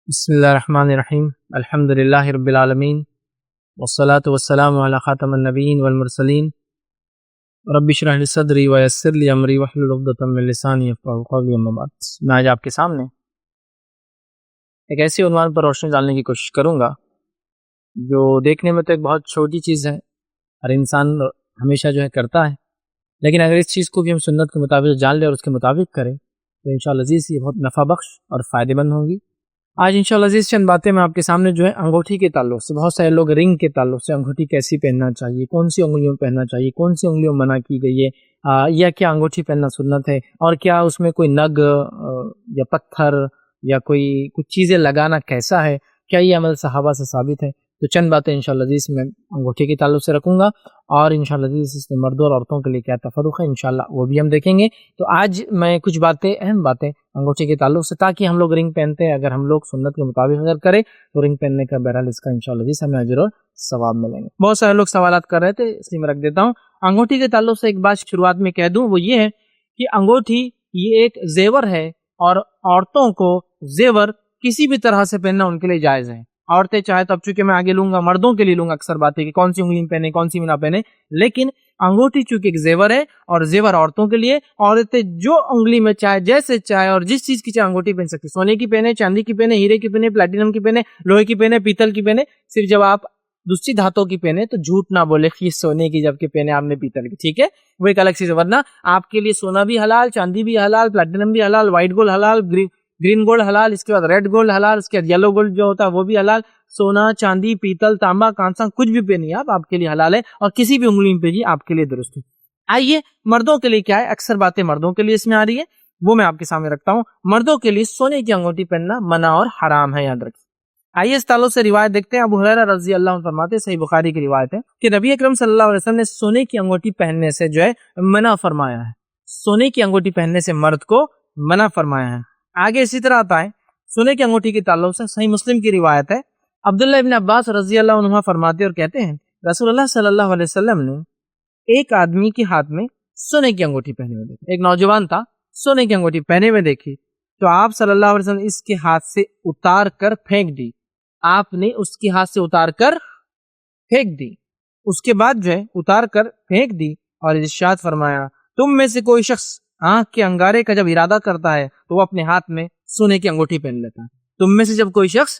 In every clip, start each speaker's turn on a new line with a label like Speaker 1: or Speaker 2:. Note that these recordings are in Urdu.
Speaker 1: بسم اللہ الرحمن الرحیم الحمد للہ رب العالمین والصلاة والسلام علی خاتم النبیین والمرسلین رب اشرح لی صدری ویسر لی امری واحلل عقدۃ من لسانی یفقہوا قولی اما بعد۔ میں آج آپ کے سامنے ایک ایسی عنوان پر روشنی ڈالنے کی کوشش کروں گا جو دیکھنے میں تو ایک بہت چھوٹی چیز ہے، ہر انسان ہمیشہ کرتا ہے، لیکن اگر اس چیز کو بھی ہم سنت کے مطابق جان لیں اور اس کے مطابق کریں تو انشاءاللہ عزیز یہ بہت نفع بخش اور فائدہ مند ہوگی۔ آج انشاءاللہ عزیز چند باتیں میں آپ کے سامنے انگوٹھی کے تعلق سے، بہت سارے لوگ رنگ کے تعلق سے انگوٹھی کیسی پہننا چاہیے، کون سی انگلیوں میں پہننا چاہیے، کون سی انگلیوں میں منع کی گئی ہے، یا کیا انگوٹھی پہننا سنت ہے، اور کیا اس میں کوئی نگ یا پتھر یا کوئی کچھ چیزیں لگانا کیسا ہے، کیا یہ عمل صحابہ سے ثابت ہے؟ تو چند باتیں انشاءاللہ عزیز میں انگوٹھی کے تعلق سے رکھوں گا، اور انشاءاللہ عزیز اس میں مردوں اور عورتوں کے لیے کیا تفریق ہے انشاءاللہ وہ بھی ہم دیکھیں گے۔ تو آج میں کچھ اہم باتیں انگوٹھی کے تعلق سے، تاکہ ہم لوگ رنگ پہنتے ہیں، اگر ہم لوگ سنت کے مطابق اگر کریں تو رنگ پہننے کا بہرحال اس کا انشاءاللہ عزیز ہمیں اجر اور ثواب ملیں گے۔ بہت سارے لوگ سوالات کر رہے تھے، اس لیے میں رکھ دیتا ہوں۔ انگوٹھی کے تعلق سے ایک بات شروعات میں کہہ دوں، وہ یہ ہے کہ انگوٹھی یہ ایک زیور ہے، اور عورتوں کو زیور کسی بھی طرح سے پہننا ان کے لیے جائز ہے۔ عورتیں چاہے تو اب چونکہ میں آگے لوں گا، مردوں کے لیے لوں گا اکثر باتیں کہ کون سی انگلی میں پہنے کون سی میں نہ پہنے، لیکن انگوٹھی چونکہ ایک زیور ہے، اور زیور عورتوں کے لیے، عورتیں جو انگلی میں چاہے جیسے چاہے اور جس چیز کی چاہے انگوٹھی پہن سکتی، سونے کی پہنے، چاندی کی پہنے، ہیرے کی پہنے، پلیٹینم کی پہنے، لوہے کی پہنے، پیتل کی پہنے، صرف جب آپ دوسری دھاتوں کی پہنے تو جھوٹ نہ بولے کہ یہ سونے کی جبکہ پہنے آپ نے پیتل کی، ٹھیک ہے، وہ ایک الگ چیز ہے، ورنہ آپ کے لیے سونا بھی حلال، چاندی بھی حلال، پلیٹینم بھی حلال، وائٹ گولڈ حلال، گرین گولڈ حلال، اس کے بعد ریڈ گولڈ حلال، اس کے بعد یلو گولڈ جو ہوتا ہے وہ بھی حلال، سونا، چاندی، پیتل، تانبا، کانسا کچھ بھی پہنیے آپ کے لیے حلال ہے، اور کسی بھی انگلی میں پہنیے آپ کے لیے درست ہے۔ آئیے مردوں کے لیے کیا ہے، اکثر باتیں مردوں کے لیے اس میں آ رہی ہے، وہ میں آپ کے سامنے رکھتا ہوں۔ مردوں کے لیے سونے کی انگوٹھی پہننا منع اور حرام ہے، یاد رکھیے۔ آئیے اس تعلق سے روایت دیکھتے ہیں۔ ابو ہریرہ رضی اللہ عنہ فرماتے ہیں، صحیح بخاری کی روایت ہے کہ نبی اکرم صلی اللہ علیہ وسلم نے سونے کی انگوٹھی پہننے سے منع فرمایا ہے، سونے کی انگوٹھی پہننے سے مرد کو منع فرمایا ہے۔ آگے اسی طرح آتا ہے سونے کی انگوٹھی کے تعلق سے، صحیح مسلم کی روایت ہے، عبداللہ ابن عباس رضی اللہ عنہ فرماتے اور کہتے ہیں رسول اللہ صلی اللہ علیہ وسلم نے ایک آدمی کے ہاتھ میں سونے کی انگوٹھی پہنے ہوئے دیکھی، ایک نوجوان تھا، سونے کی انگوٹھی پہنے ہوئے دیکھی تو آپ صلی اللہ علیہ وسلم اس کے ہاتھ سے اتار کر پھینک دی، آپ نے اس کے ہاتھ سے اتار کر پھینک دی، اس کے بعد اتار کر پھینک دی، اور ارشاد فرمایا تم میں سے کوئی شخص آنکھ کے انگارے کا جب ارادہ کرتا ہے تو وہ اپنے ہاتھ میں سونے کی انگوٹھی پہن لیتا ہے۔ تم میں سے جب کوئی شخص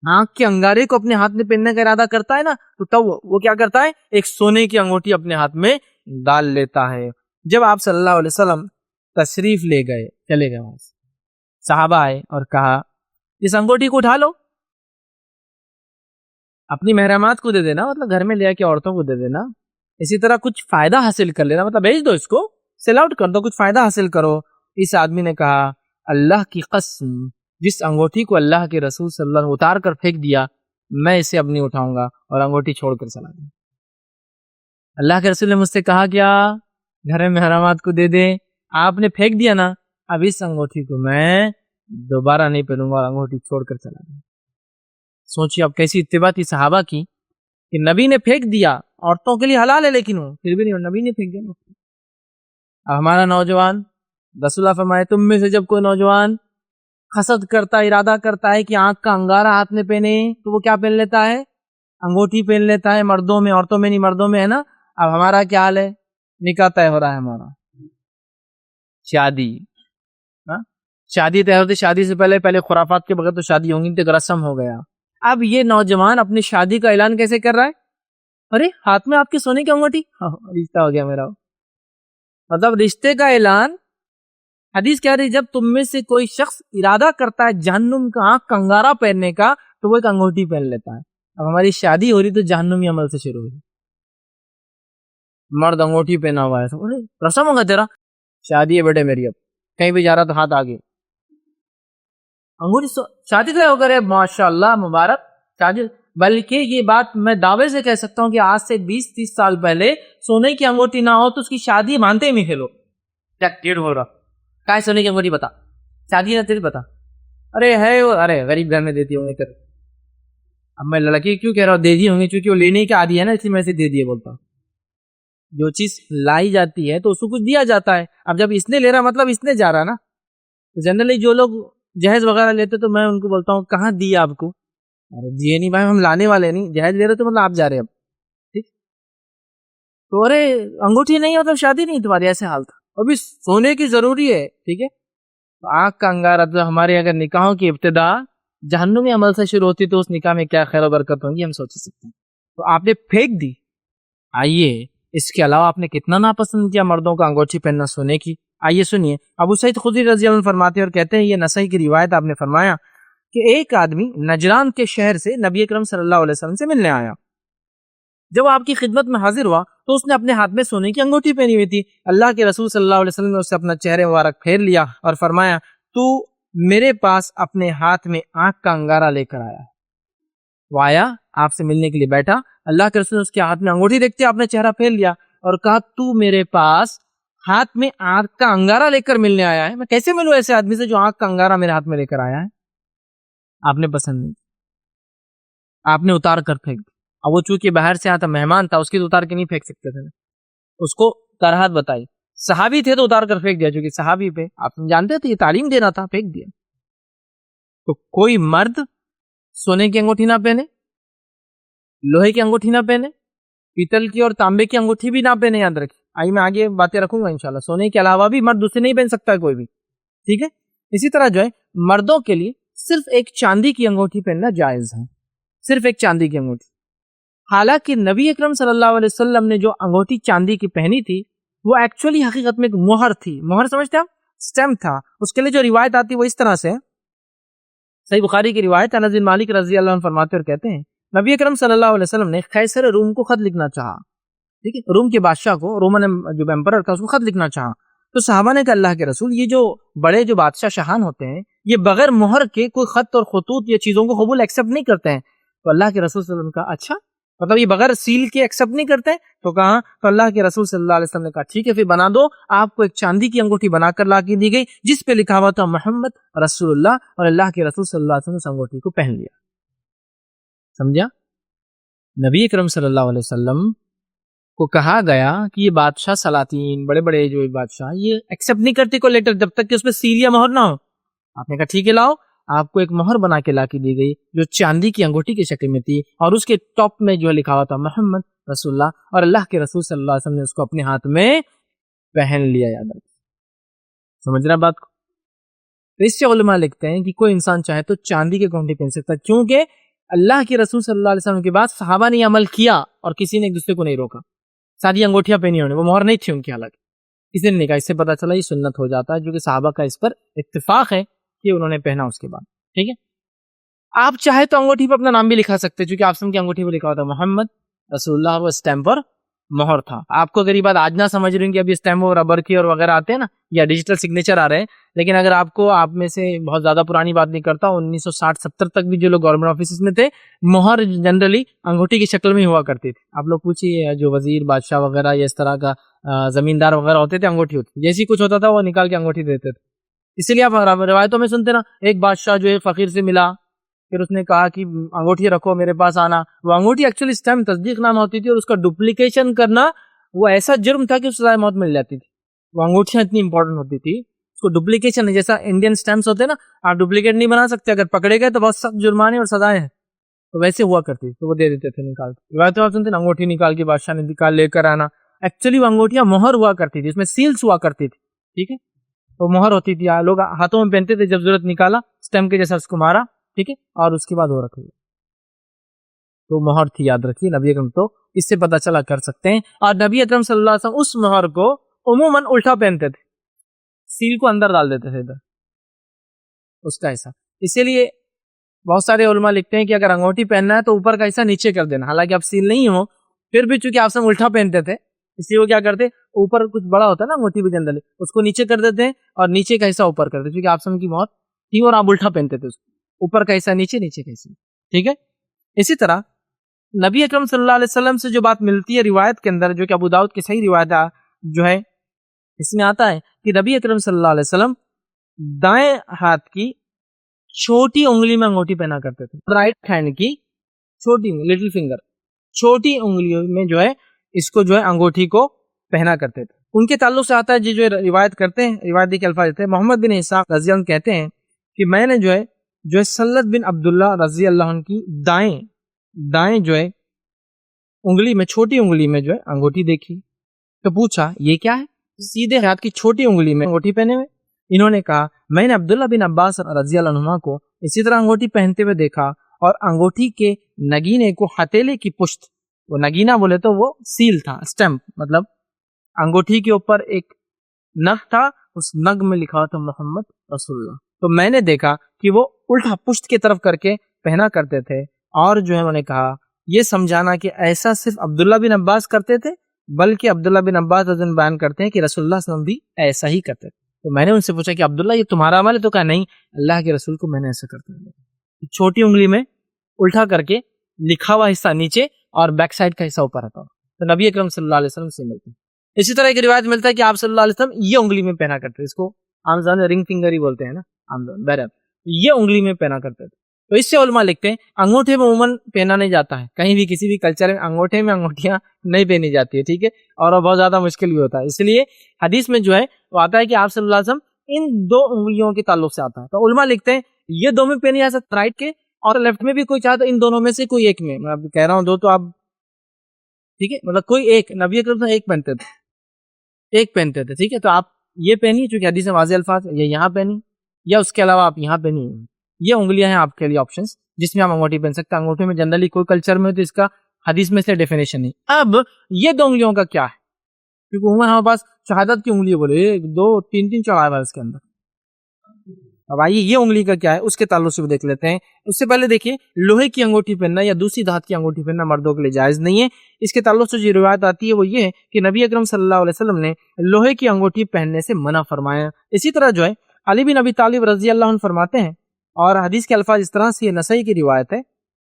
Speaker 1: آنکھ کے انگارے کو اپنے ہاتھ میں پہننے کا ارادہ کرتا ہے نا، تو تب وہ کیا کرتا ہے، ایک سونے کی انگوٹھی اپنے ہاتھ میں ڈال لیتا ہے۔ جب آپ صلی اللہ علیہ وسلم تشریف لے گئے، چلے گئے وہاں سے، صحابہ آئے اور کہا اس انگوٹھی کو اٹھا لو، اپنی محرمات کو دے دینا، مطلب گھر میں لے کے عورتوں کو دے دینا، اسی طرح کچھ فائدہ حاصل کر لینا، مطلب بھیج دو، اس کو سیل آؤٹ کر دو، کچھ فائدہ حاصل کرو۔ اس آدمی نے کہا اللہ کی قسم، جس انگوٹھی کو اللہ کے رسول صلی اللہ علیہ وسلم اتار کر پھینک دیا، میں اسے اب نہیں اٹھاؤں گا، اور انگوٹھی چھوڑ کر چلا گیا۔ اللہ کے رسول نے مجھ سے کہا کیا گھر میں محرمات کو دے دے، آپ نے پھینک دیا نا، اب اس انگوٹھی کو میں دوبارہ نہیں پہنوں گا، اور انگوٹھی چھوڑ کر چلا گیا۔ سوچیے اب کیسی اتباع تھی صحابہ کی کہ نبی نے پھینک دیا، عورتوں کے لیے حلال ہے لیکن وہ پھر بھی نہیں، نبی نے پھینک دیا۔ اب ہمارا نوجوان، رسول اللہ فرمائے تم میں سے جب کوئی نوجوان قصد کرتا، ارادہ کرتا ہے کہ آنکھ کا انگارہ ہاتھ میں پہنے، تو وہ کیا پہن لیتا ہے، انگوٹھی پہن لیتا ہے، مردوں میں، عورتوں میں نہیں، مردوں میں ہے نا۔ اب ہمارا کیا حال ہے، نکاح طے ہو رہا ہے ہمارا، شادی طے ہوتی، شادی سے پہلے خرافات کے بغیر تو شادی ہوں گی، تو رسم ہو گیا۔ اب یہ نوجوان اپنی شادی کا اعلان کیسے کر رہا ہے، ارے ہاتھ میں آپ کی سونے کی انگوٹھی، رشتہ ہو گیا میرا، مطلب رشتے کا اعلان۔ حدیث کہہ رہی جب تم میں سے کوئی شخص ارادہ کرتا ہے جہنم کا آنکھ کا انگارہ پہننے کا، تو وہ ایک انگوٹھی پہن لیتا ہے۔ اب ہماری شادی ہو رہی تو جہنمی عمل سے شروع ہوئی، مرد انگوٹھی پہنا ہوا ہے، رسم ہوگا تیرا، شادی ہے بیٹے میری، اب کہیں بھی جا رہا تو ہاتھ آگے، انگوٹھی شادی طے ہو کر، ماشاء اللہ مبارک شادی۔ بلکہ یہ بات میں دعوے سے کہہ سکتا ہوں کہ آج سے 20-30 سال پہلے سونے کی انگوٹھی نہ ہو تو اس کی شادی مانتے ہی نہیں تھے لوگ، کیا ٹیڑھ ہو رہا، کیا سونے کی انگوٹھی بتا، شادی نہ تیری بتا، ارے ہے وہ، ارے غریب گھر میں دیتی ہوں گے۔ اب میں لڑکی کیوں کہہ رہا ہوں، دے دی ہوں گے، کیونکہ وہ لینے کی عادی ہے نا، اس لیے میں سے دے دیے بولتا ہوں۔ جو چیز لائی جاتی ہے تو اس کو کچھ دیا جاتا ہے، اب جب اس نے لے رہا مطلب اس نے جا رہا نا، جنرلی جو لوگ جہیز وغیرہ لیتے تو میں ان کو بولتا ہوں کہاں دی آپ کو؟ ارے دیے نہیں بھائی، ہم لانے والے نہیں، جہیز لے رہے تو مطلب آپ جا رہے اب، ٹھیک؟ تو ارے انگوٹھی نہیں ہو تو شادی نہیں تمہاری، ایسے حال تھا. ابھی سونے کی ضروری ہے، ٹھیک ہے. تو آنکھ کا انگارہ، تو ہمارے اگر نکاحوں کی ابتدا جہنمی عمل سے شروع ہوتی تو اس نکاح میں کیا خیر و برکت ہوں گی ہم سوچ سکتے ہیں. تو آپ نے پھینک دی. آئیے اس کے علاوہ آپ نے کتنا ناپسند کیا مردوں کا انگوٹھی پہننا سونے کی. آئیے سنیے، ابو سعید خدری رضی اللہ عنہ فرماتے ہیں اور کہتے ہیں، یہ نسائی کی روایت، آپ نے فرمایا کہ ایک آدمی نجران کے شہر سے نبی اکرم صلی اللہ علیہ وسلم سے ملنے آیا. جب وہ آپ کی خدمت میں حاضر ہوا تو اس نے اپنے ہاتھ میں سونے کی انگوٹھی پہنی ہوئی تھی. اللہ کے رسول صلی اللہ علیہ وسلم نے اس سے اپنا چہرے مبارک پھیر لیا اور فرمایا، تو میرے پاس اپنے ہاتھ میں آنکھ کا انگارہ لے کر آیا. وہ آیا آپ سے ملنے کے لیے بیٹھا، اللہ کے رسول نے اس کے ہاتھ میں انگوٹھی دیکھتے اپنا چہرہ پھیر لیا اور کہا، تو میرے پاس ہاتھ میں آنکھ کا انگارہ لے کر ملنے آیا ہے، میں کیسے ملوں ایسے آدمی سے جو آنکھ کا انگارہ میرے ہاتھ میں لے کر آیا ہے؟ آپ نے پسند نہیں، آپ نے اتار کر پھینک. اب وہ چونکہ باہر سے آتا مہمان تھا، اس کی تو اتار کے نہیں پھینک سکتے تھے، اس کو کراہت بتائی. صحابی تھے تو اتار کر پھینک دیا، چونکہ صحابی پہ آپ جانتے تھے یہ تعلیم دینا تھا، پھینک دیا. تو کوئی مرد سونے کی انگوٹھی نہ پہنے، لوہے کی انگوٹھی نہ پہنے، پیتل کی اور تانبے کی انگوٹھی بھی نہ پہنے، یاد رکھیں. آئیے میں آگے باتیں رکھوں گا انشاءاللہ. سونے کے علاوہ بھی مرد دوسرے نہیں پہن سکتا کوئی بھی، ٹھیک ہے. اسی طرح جو ہے مردوں کے لیے صرف ایک چاندی کی انگوٹھی پہننا جائز ہے، صرف ایک چاندی کی انگوٹھی. حالانکہ نبی اکرم صلی اللہ علیہ وسلم نے جو انگوٹھی چاندی کی پہنی تھی وہ ایکچولی حقیقت میں ایک مہر تھی. مہر سمجھتے ہیں آپ؟ سٹیمپ تھا. اس کے لیے جو روایت آتی وہ اس طرح سے، صحیح بخاری کی روایت، انس بن مالک رضی اللہ عنہ فرماتے اور کہتے ہیں، نبی اکرم صلی اللہ علیہ وسلم نے قیصر روم کو خط لکھنا چاہا، ٹھیک ہے، روم کے بادشاہ کو، رومن جو ایمپرر تھا اس کو خط لکھنا چاہا. تو صحابہ نے کہا، اللہ کے رسول، یہ جو بڑے جو بادشاہ شاہان ہوتے ہیں یہ بغیر مہر کے کوئی خط اور خطوط یا چیزوں کو قبول ایکسیپٹ نہیں کرتے ہیں. تو اللہ کے رسول صلی اللہ علیہ وسلم کا اچھا، مطلب یہ بغیر سیل کے ایکسیپٹ نہیں کرتے؟ تو کہا، تو اللہ کے رسول صلی اللہ علیہ وسلم نے کہا، ٹھیک ہے پھر بنا دو. آپ کو ایک چاندی کی انگوٹھی بنا کر لا کے دی گئی جس پہ لکھا ہوا تھا محمد رسول اللہ، اور اللہ کے رسول صلی اللہ علیہ وسلم نے اس انگوٹھی کو پہن لیا. سمجھا؟ نبی اکرم صلی اللہ علیہ وسلم کو کہا گیا کہ یہ بادشاہ سلاطین، بڑے بڑے جو بادشاہ، یہ ایکسیپٹ نہیں کرتے کوئی لیٹر جب تک کہ اس پہ سیل یا مہر نہ ہو. آپ نے کہا ٹھیک ہے لاؤ. آپ کو ایک مہر بنا کے لا کے دی گئی جو چاندی کی انگوٹھی کی شکل میں تھی، اور اس کے ٹاپ میں جو لکھا ہوا تھا محمد رسول اللہ، اور اللہ کے رسول صلی اللہ علیہ وسلم نے اس کو اپنے ہاتھ میں پہن لیا. یاد رکھ، سمجھ رہا بات کو؟ تو اس سے علماء لکھتے ہیں کہ کوئی انسان چاہے تو چاندی کی انگوٹھی پہن سکتا، کیونکہ اللہ کے رسول صلی اللہ علیہ وسلم کے بعد صحابہ نے عمل کیا اور کسی نے ایک دوسرے کو نہیں روکا. ساری انگوٹھیاں پہنی ہونے، وہ مہر نہیں تھی ان کی، حالانکہ کسی نے نہیں کہا. اس سے پتہ چلا یہ سنت ہو جاتا ہے، جو کہ صحابہ کا اس پر اتفاق ہے کہ انہوں نے پہنا اس کے بعد. ٹھیک ہے، آپ چاہے تو انگوٹھی پہ اپنا نام بھی لکھا سکتے، چونکہ آپ کی انگوٹھی پہ لکھا ہوا تھا محمد رسول اللہ، اور وہ اسٹیمپ پر مہر تھا. آپ کو اگر یہ بات آج نہ سمجھ رہی ہوں کہ ابھی اسٹیمپ اور ربر کی اور وغیرہ آتے ہیں نا، یا ڈیجیٹل سگنیچر آ رہے ہیں، لیکن اگر آپ کو، آپ میں سے بہت زیادہ پرانی بات نہیں کرتا، 1960-70 تک بھی جو لوگ گورنمنٹ آفیسز میں تھے، مہر جنرلی انگوٹھی کی شکل میں ہی ہوا کرتی تھی. آپ لوگ پوچھیے جو وزیر، بادشاہ وغیرہ یا اس طرح کا زمیندار وغیرہ ہوتے تھے، انگوٹھی ہوتی، جیسی کچھ ہوتا تھا وہ نکال کے انگوٹھی دیتے تھے. اسی لیے آپ روایتوں میں سنتے نا، ایک بادشاہ جو ایک فقیر سے ملا، پھر اس نے کہا کہ انگوٹھی رکھو میرے پاس آنا. وہ انگوٹھی ایکچولی اسٹیمپ تصدیق نامہ ہوتی تھی، اور اس کا ڈپلیکیشن کرنا وہ ایسا جرم تھا کہ اس سزائے موت مل جاتی تھی. وہ انگوٹھیاں اتنی امپورٹنٹ ہوتی تھی، اس کو ڈپلیکیشن، جیسا انڈین اسٹیمپس ہوتے ہیں نا، آپ ڈپلیکیٹ نہیں بنا سکتے، اگر پکڑے گئے تو بہت سخت جرمانے اور سزائیں ہیں، تو ویسے ہوا کرتی، تو وہ دے دیتے تھے نکال کے. روایتوں میں سنتے نا، انگوٹھی نکال کے بادشاہ نے نکال لے کر آنا. ایکچولی وہ انگوٹھیاں مہر ہوا کرتی تھی، اس میں سیلز ہوا کرتی تھی. ٹھیک ہے، تو مہر ہوتی تھی، لوگ ہاتھوں میں پہنتے تھے، جب ضرورت نکالا اسٹیمپ کے جیسا اس کو مارا، ٹھیک ہے، اور اس کے بعد وہ رکھ لیا. تو مہر تھی، یاد رکھیے. نبی اکرم تو اس سے پتہ چلا کر سکتے ہیں. اور نبی اکرم صلی اللہ علیہ وسلم اس مہر کو عموماً الٹا پہنتے تھے، سیل کو اندر ڈال دیتے تھے ادھر اس کا حصہ. اسی لیے بہت سارے علماء لکھتے ہیں کہ اگر انگوٹھی پہننا ہے تو اوپر کا حصہ نیچے کر دینا. حالانکہ اب سیل نہیں ہو، پھر بھی چونکہ آپ سب الٹا پہنتے تھے، اس لیے وہ کیا کرتے، اوپر کچھ بڑا ہوتا ہے نا انگوٹھی بھی جنرلی، اس کو نیچے کر دیتے ہیں اور نیچے کا حصہ اوپر کرتے، کیونکہ آپ سب کی موت تھی اور آپ الٹا پہنتے تھے، اس کو اوپر کا حصہ نیچے، نیچے کا حصہ. ٹھیک ہے، اسی طرح نبی اکرم صلی اللہ علیہ وسلم سے جو بات ملتی ہے روایت کے اندر، جو کہ ابو داؤد کی صحیح روایت جو ہے، اس میں آتا ہے کہ نبی اکرم صلی اللہ علیہ وسلم دائیں ہاتھ کی چھوٹی انگلی میں انگوٹھی پہنا کرتے تھے. رائٹ ہینڈ کی چھوٹی لٹل فنگر، چھوٹی انگلیوں میں جو ہے اس کو جو ہے انگوٹھی کو پہنا کرتے تھے. ان کے تعلق سے آتا ہے جو روایت کرتے ہیں، روایت کے الفاظ تھے، محمد بن اسحاق رضی اللہ عنہ کہتے ہیں کہ میں نے جو ہے سلت بن عبداللہ رضی اللہ عنہ کی دائیں جو ہے انگلی میں، چھوٹی انگلی میں جو ہے انگوٹھی دیکھی، تو پوچھا یہ کیا ہے؟ سیدھے ہاتھ کی چھوٹی انگلی میں انگوٹھی پہنے ہوئے. انہوں نے کہا میں نے عبداللہ بن عباس رضی اللہ عنہما کو اسی طرح انگوٹھی پہنتے ہوئے دیکھا، اور انگوٹھی کے نگینے کو ہتھیلے کی پشت، وہ نگینہ بولے تو وہ سیل تھا، اسٹیمپ، مطلب انگوٹھی کے اوپر ایک نگ تھا، اس نگ میں لکھا تھا محمد رسول اللہ. تو میں نے دیکھا کہ وہ الٹا پشت کی طرف کر کے پہنا کرتے تھے، اور جو ہے انہوں نے کہا یہ سمجھانا کہ ایسا صرف عبداللہ بن عباس کرتے تھے، بلکہ عبداللہ بن عباس بیان کرتے ہیں کہ رسول اللہ صلی اللہ علیہ وسلم بھی ایسا ہی کرتے تھے. تو میں نے ان سے پوچھا کہ عبداللہ یہ تمہارا عمل ہے؟ تو کہا نہیں، اللہ کے رسول کو میں نے ایسا کرتے ہیں. چھوٹی انگلی میں الٹا کر کے لکھا ہوا حصہ نیچے اور بیک سائڈ کا حصہ اوپر رہتا. تو نبی اکرم صلی اللہ علیہ وسلم سے ملتے ہیں. اسی طرح ایک روایت ملتا ہے کہ آپ صلی اللہ علیہ وسلم یہ انگلی میں پہنا کرتے تھے، اس کو عام زبان میں رنگ فنگر ہی بولتے ہیں نا، عام زبان بہرحال یہ انگلی میں پہنا کرتے تھے. تو اس سے علماء لکھتے ہیں انگوٹھے میں عموماً پہنا نہیں جاتا ہے، کہیں بھی کسی بھی کلچر میں انگوٹھے میں انگوٹھیاں نہیں پہنی جاتی ہے، ٹھیک ہے، اور وہ بہت زیادہ مشکل بھی ہوتا ہے. اس لیے حدیث میں جو ہے وہ آتا ہے کہ آپ صلی اللہ علیہ وسلم ان دو انگلیوں کے تعلق سے آتا ہے. تو علماء لکھتے ہیں یہ دو میں پہنی جا سکتا، رائٹ کے اور لیفٹ میں بھی کوئی چاہتا ان دونوں میں سے کوئی ایک میں کہہ رہا ہوں، دو تو آپ ٹھیک ہے، مطلب کوئی ایک، نبی اکرم صلی اللہ علیہ وسلم ایک پہنتے تھے، ٹھیک ہے. تو آپ یہ پہنی چونکہ حدیث میں واضح الفاظ یہ یہاں پہنی، یا اس کے علاوہ آپ یہاں پہنی. یہ انگلیاں ہیں آپ کے لیے آپشنز جس میں آپ انگوٹھی پہن سکتے ہیں. انگوٹھی میں جنرلی کوئی کلچر میں تو اس کا حدیث میں سے ڈیفینیشن نہیں. اب یہ دو انگلیوں کا کیا ہے؟ کیونکہ عموماً ہمارے پاس شہادت کی انگلی بولے 1 2 3 3 چڑھایا ہوا ہے اس کے اندر. اب آئیے یہ انگلی کا کیا ہے اس کے تعلق سے بھی دیکھ لیتے ہیں. اس سے پہلے دیکھیے لوہے کی انگوٹھی پہننا یا دوسری دھات کی انگوٹھی پہننا مردوں کے لیے جائز نہیں ہے. اس کے تعلق سے جو روایت آتی ہے وہ یہ ہے کہ نبی اکرم صلی اللہ علیہ وسلم نے لوہے کی انگوٹھی پہننے سے منع فرمایا. اسی طرح جو ہے علی بن ابی طالب رضی اللہ عنہ فرماتے ہیں، اور حدیث کے الفاظ اس طرح سے، یہ نسائی کی روایت ہے،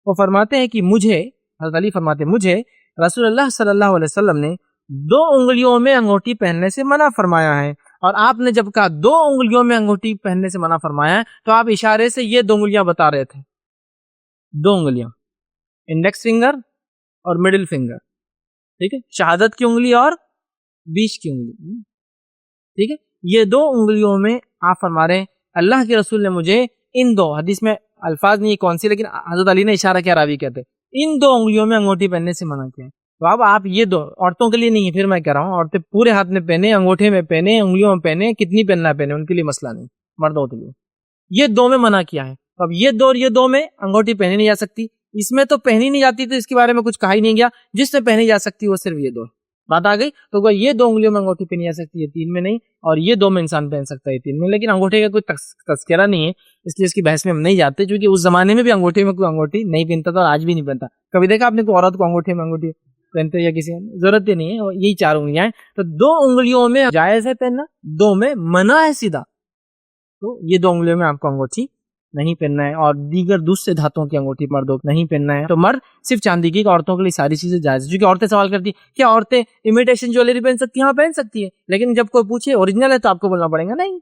Speaker 1: وہ فرماتے ہیں کہ مجھے، حضرت علی فرماتے ہیں مجھے رسول اللہ صلی اللہ علیہ وسلم نے 2 انگلیوں میں انگوٹھی پہننے سے منع فرمایا ہے. اور آپ نے جب کہا 2 انگلیوں میں انگوٹھی پہننے سے منع فرمایا ہے تو آپ اشارے سے یہ 2 انگلیاں بتا رہے تھے، 2 انگلیاں، انڈیکس فنگر اور مڈل فنگر، ٹھیک ہے، شہادت کی انگلی اور بیچ کی انگلی، ٹھیک ہے. یہ 2 انگلیوں میں آپ فرما رہے ہیں اللہ کے رسول نے مجھے ان 2، حدیث میں الفاظ نہیں کون سی لیکن حضرت علی نے اشارہ کیا، راوی کہتے ان 2 انگلیوں میں انگوٹھی پہننے سے منع کیا. تو اب آپ یہ 2 عورتوں کے لیے نہیں ہے، پھر میں کہہ رہا ہوں عورتیں پورے ہاتھ میں پہنے، انگوٹھے میں پہنے، انگلیوں میں پہنے، کتنی پہننا ہے پہنے، ان کے لیے مسئلہ نہیں، مردوں کے لیے یہ 2 میں منع کیا ہے. تو اب یہ 2 اور یہ 2 میں انگوٹھی پہنی نہیں جا سکتی. اس میں تو پہنی نہیں جاتی تو اس کے بارے میں کچھ کہا ہی نہیں گیا، جس میں پہنی جا سکتی وہ صرف یہ 2 بات آ گئی. تو یہ 2 انگلیوں میں انگوٹھی پہنی جا سکتی ہے، 3 میں نہیں، اور یہ 2 میں انسان پہن سکتا ہے، 3 میں. لیکن انگوٹھے کا کوئی تذکرہ نہیں ہے، اس لیے اس کی بحث میں ہم نہیں جاتے، کیونکہ اس زمانے میں بھی انگوٹھے میں کوئی انگوٹھی نہیں پہنتا تھا اور آج بھی نہیں پہنتا. کبھی دیکھا آپ نے کوئی عورت کو انگوٹھے میں انگوٹھی پہنتے یا کسی ضرورت ہی نہیں ہے، یہی 4 انگلیاں ہیں. تو 2 انگلیوں میں جائز ہے پہننا، 2 میں منع ہے سیدھا. تو یہ 2 انگلیوں میں آپ کو انگوٹھی نہیں پہننا ہے، اور دیگر دوسرے دھاتوں کی انگوٹھی مردوں کو نہیں پہننا ہے. تو مرد صرف چاندی کی، عورتوں کے لیے ساری چیزیں جائز ہے. کیونکہ عورتیں سوال کرتی ہیں کیا عورتیں امیٹیشن جویلری پہن سکتی ہیں؟ ہاں پہن سکتی ہے، لیکن جب کوئی پوچھے اوریجنل ہے تو آپ کو بولنا پڑے گا نہیں،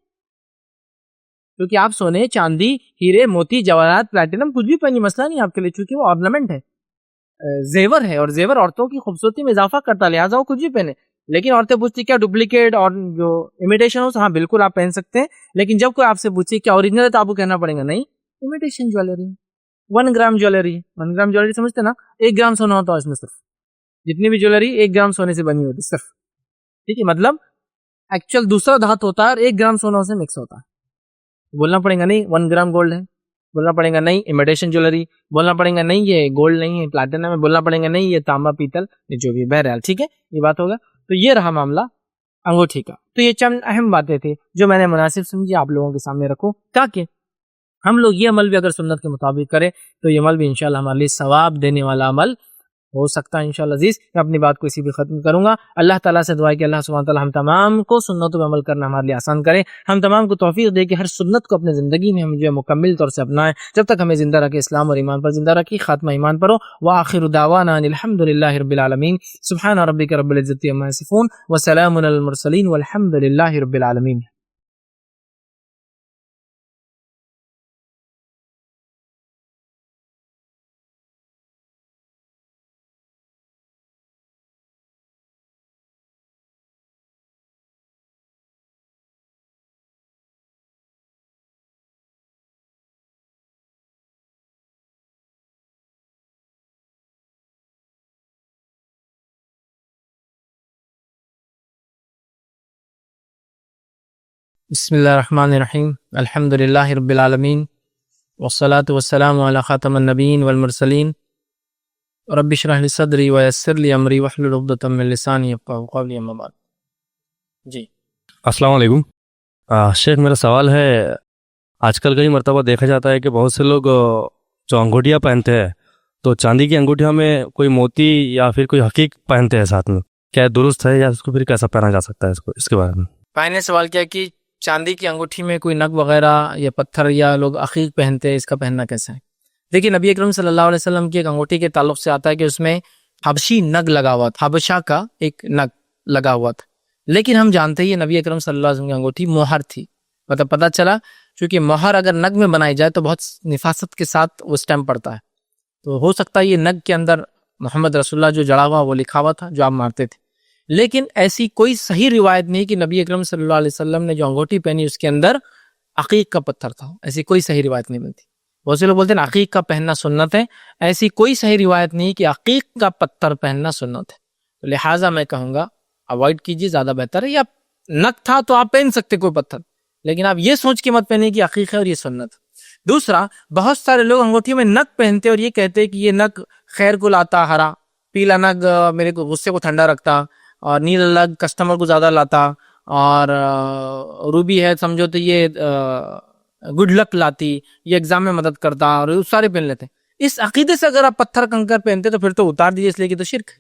Speaker 1: کیونکہ آپ سونے، چاندی، ہیرے، موتی، جواہرات، پلیٹینم کچھ بھی پہنی مسئلہ نہیں آپ کے لیے، چونکہ وہ آرنامنٹ ہے، زیور ہے، اور زیور عورتوں کی خوبصورتی میں اضافہ کرتا ہے، لہٰذا وہ کچھ بھی پہنے. لیکن عورتیں پوچھتی کیا ڈپلیکیٹ اور جو امیٹیشن ہو، ہاں بالکل آپ پہن سکتے ہیں. لیکن جب کوئی آپ سے پوچھے کیا اوریجنل ہے تو آپ کو کہنا پڑے گا نہیں، imitation jewellery, 1 gram jewellery. 1 gram jewellery سمجھتے نا، 1 گرام سونا ہوتا ہے اس میں، صرف جتنی بھی جویلری 1 گرام سونے سے بنی ہوتی صرف، ٹھیک ہے. مطلب ایکچوئل دوسرا دھات ہوتا ہے اور 1 گرام سونا سے مکس ہوتا ہے. بولنا پڑے گا نہیں 1 گرام گولڈ ہے، بولنا پڑے گا نہیں امیٹیشن جویلری، بولنا پڑے گا نہیں یہ گولڈ نہیں ہے پلاٹینم ہے، بولنا پڑے گا نہیں یہ تانبا پیتل، جو بھی بہرحال ٹھیک ہے یہ بات ہوگا. تو یہ رہا معاملہ انگوٹھی کا. تو یہ چند اہم باتیں تھیں جو میں نے مناسب سمجھی آپ لوگوں کے سامنے رکھوں، تاکہ ہم لوگ یہ عمل بھی اگر سنت کے مطابق کریں تو یہ عمل بھی انشاءاللہ ہمارے لیے ثواب دینے والا عمل ہو سکتا ہے انشاءاللہ. عزیز میں اپنی بات کو اسی بھی ختم کروں گا. اللہ تعالیٰ سے دعا ہے کہ اللہ سبحانہ تعالیٰ ہم تمام کو سنتوں پہ عمل کرنا ہمارے لیے آسان کرے، ہم تمام کو توفیق دے کہ ہر سنت کو اپنے زندگی میں ہم جو ہے مکمل طور سے اپنائیں. جب تک ہمیں زندہ رکھے اسلام اور ایمان پر زندہ رکھی، خاتمہ ایمان پر ہو. وآخر دعوانا ان الحمد للہ رب العالمین. سبحان ربک رب العزۃ عما یصفون وسلام علی المرسلین والحمد للہ رب العالمین. بسم اللہ الرحمن الرحیم الحمد للہ رب العالمین والصلاة والسلام علی خاتم النبیین والمرسلین رب اشرح لی صدری ویسر لی امری واحلل عقدۃ من لسانی یفقہوا قولی اما بعد. جی
Speaker 2: السلام علیکم. شیخ میرا سوال ہے، آج کل کئی مرتبہ دیکھا جاتا ہے کہ بہت سے لوگ جو انگوٹھیاں پہنتے ہیں تو چاندی کی انگوٹھیوں میں کوئی موتی یا پھر کوئی حقیق پہنتے ہیں ساتھ میں، کیا درست ہے یا اس کو پھر کیسا پہنا جا سکتا ہے اس کے بارے میں؟
Speaker 1: پہلے نے سوال کیا کہ چاندی کی انگوٹھی میں کوئی نگ وغیرہ یا پتھر یا لوگ عقیق پہنتے ہیں، اس کا پہننا کیسا ہے؟ دیکھیے نبی اکرم صلی اللہ علیہ وسلم کی ایک انگوٹھی کے تعلق سے آتا ہے کہ اس میں حبشی نگ لگا ہوا تھا، حبشہ کا ایک نگ لگا ہوا تھا، لیکن ہم جانتے ہیں یہ نبی اکرم صلی اللہ علیہ وسلم کی انگوٹھی مہر تھی. مطلب پتہ چلا چونکہ مہر اگر نگ میں بنائی جائے تو بہت نفاست کے ساتھ وہ اسٹیمپ پڑتا ہے، تو ہو سکتا ہے یہ نگ کے اندر محمد رسول اللہ جو جڑا ہوا وہ لکھا ہوا تھا جو آپ مارتے تھے. لیکن ایسی کوئی صحیح روایت نہیں کہ نبی اکرم صلی اللہ علیہ وسلم نے جو انگوٹھی پہنی اس کے اندر عقیق کا پتھر تھا، ایسی کوئی صحیح روایت نہیں ملتی. بہت سے لوگ بولتے ہیں عقیق کا پہننا سنت ہے، ایسی کوئی صحیح روایت نہیں کہ عقیق کا پتھر پہننا سنت ہے. تو لہٰذا میں کہوں گا اوائڈ کیجیے، زیادہ بہتر ہے. یا نگ تھا تو آپ پہن سکتے کوئی پتھر، لیکن آپ یہ سوچ کے مت پہنے کہ عقیق ہے اور یہ سنت. دوسرا، بہت سارے لوگ انگوٹھیوں میں نگ پہنتے اور یہ کہتے کہ یہ نگ خیر کو لاتا، ہرا پیلا نگ میرے کو غصے کو ٹھنڈا رکھتا، اور نیل نگ کسٹمر کو زیادہ لاتا، اور روبی ہے سمجھو تو یہ گڈ لک لاتی، یہ ایگزام میں مدد کرتا، اور سارے پہن لیتے. اس عقیدے سے اگر آپ پتھر کنکر پہنتے تو پھر تو اتار دیجیے، اس لیے کہ تو شرک ہے.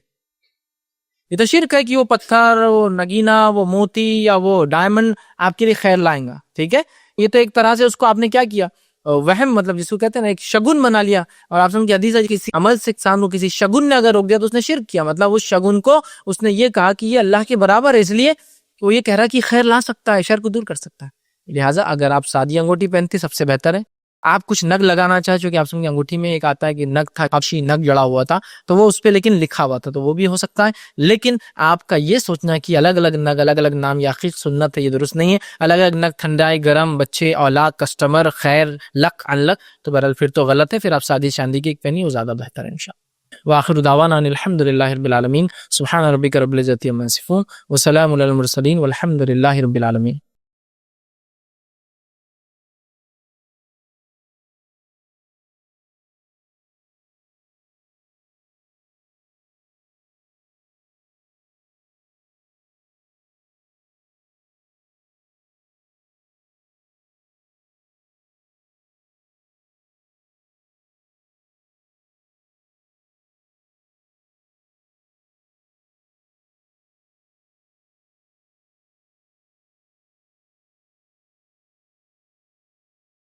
Speaker 1: یہ تو شرک ہے کہ وہ پتھر، وہ نگینہ، وہ موتی یا وہ ڈائمنڈ آپ کے لیے خیر لائیں گا. ٹھیک ہے، یہ تو ایک طرح سے اس کو آپ نے کیا کیا، وہم، مطلب جس کو کہتے ہیں نا ایک شگن بنا لیا. اور آپ سمجھ کہ حدیث ہے کسی عمل سے انسان کو کسی شگن نے اگر روک دیا تو اس نے شرک کیا. مطلب اس شگن کو اس نے یہ کہا کہ یہ اللہ کے برابر ہے، اس لیے وہ یہ کہہ رہا کہ خیر لا سکتا ہے، شر کو دور کر سکتا ہے. لہٰذا اگر آپ سادی انگوٹھی پہنتے سب سے بہتر ہے. آپ کچھ نگ لگانا چاہے، چونکہ آپ سمجھیں انگوٹھی میں ایک آتا ہے کہ نگ تھا، حبشی نگ جڑا ہوا تھا، تو وہ اس پہ لیکن لکھا ہوا تھا، تو وہ بھی ہو سکتا ہے. لیکن آپ کا یہ سوچنا کہ الگ الگ نگ، الگ الگ نام یا عقیق سنت ہے، یہ درست نہیں ہے. الگ الگ نگ ٹھنڈائی، گرم، بچے، اولاد، کسٹمر، خیر، لک، ان لک، تو بہرحال پھر تو غلط ہے. پھر آپ سادی چاندی کی ایک پہنی، وہ زیادہ بہتر ہے انشاءاللہ. وآخر دعوانا ان الحمد للہ رب العالمین. سبحان ربک رب العزۃ عما یصفون وسلام علی المرسلین والحمد للہ رب العالمین.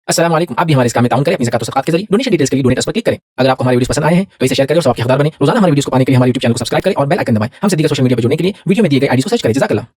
Speaker 3: السلام علیکم. آپ بھی ہمارے اس کام میں تعاون کریں اپنی زکات و صدقات کے ذریعے. ڈونیشن ڈیٹیلز کے لیے ڈونیٹ پر کلک کریں. اگر آپ کو ہمارے ویڈیوز پسند آئے ہیں تو اسے شیئر کریں اور ثواب کے حقدار بنیں. روزانہ ہمارے ویڈیوز کو پانے کے لیے ہمارے یوٹیوب چینل کو سبسکرائب کریں اور بیل آئکن دبائیں. ہم سے دیگر سوشل میڈیا پر جڑنے کے لیے ویڈیو میں دیے گئے آئی ڈی کو سرچ کریں. جزاک اللہ.